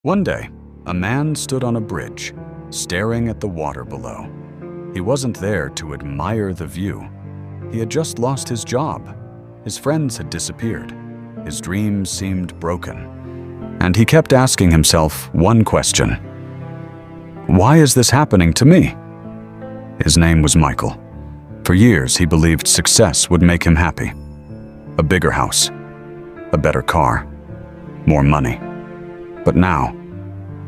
One day, a man stood on a bridge, staring at the water below. He wasn't there to admire the view. He had just lost his job. His friends had disappeared. His dreams seemed broken. And he kept asking himself one question. Why is this happening to me? His name was Michael. For years, he believed success would make him happy. A bigger house, a better car, more money. But now,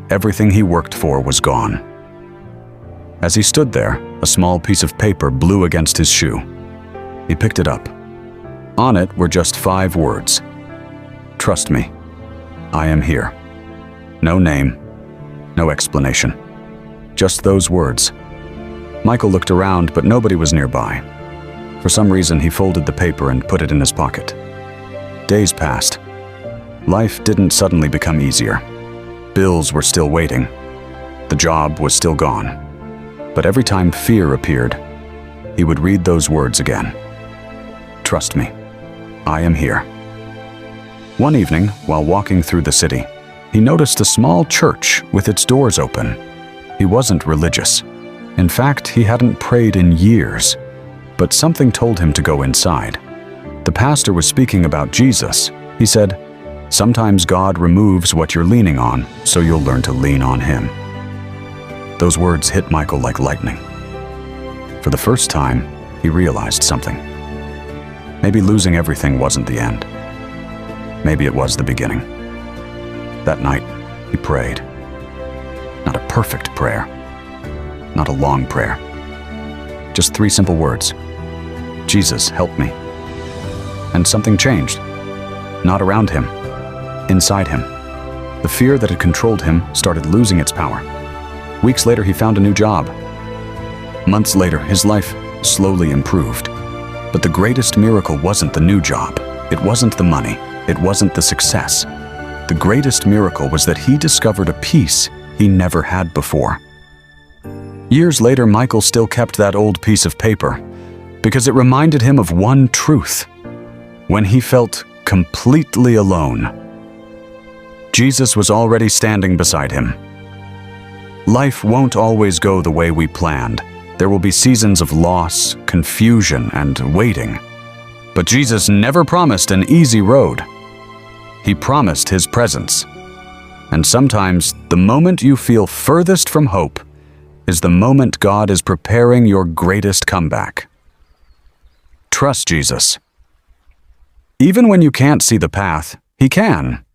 everything he worked for was gone. As he stood there, a small piece of paper blew against his shoe. He picked it up. On it were just 5 words. Trust me, I am here. No name, no explanation. Just those words. Michael looked around, but nobody was nearby. For some reason, he folded the paper and put it in his pocket. Days passed. Life didn't suddenly become easier. Bills were still waiting. The job was still gone. But every time fear appeared, he would read those words again. Trust me, I am here. One evening, while walking through the city, he noticed a small church with its doors open. He wasn't religious. In fact, he hadn't prayed in years. But something told him to go inside. The pastor was speaking about Jesus. He said, "Sometimes God removes what you're leaning on, so you'll learn to lean on Him." Those words hit Michael like lightning. For the first time, he realized something. Maybe losing everything wasn't the end. Maybe it was the beginning. That night, he prayed. Not a perfect prayer. Not a long prayer. Just 3 simple words. Jesus, help me. And something changed. Not around him. Inside him. The fear that had controlled him started losing its power. Weeks later, he found a new job. Months later, his life slowly improved. But the greatest miracle wasn't the new job. It wasn't the money. It wasn't the success. The greatest miracle was that he discovered a peace he never had before. Years later, Michael still kept that old piece of paper because it reminded him of one truth. When he felt completely alone, Jesus was already standing beside him. Life won't always go the way we planned. There will be seasons of loss, confusion, and waiting. But Jesus never promised an easy road. He promised His presence. And sometimes, the moment you feel furthest from hope is the moment God is preparing your greatest comeback. Trust Jesus. Even when you can't see the path, He can.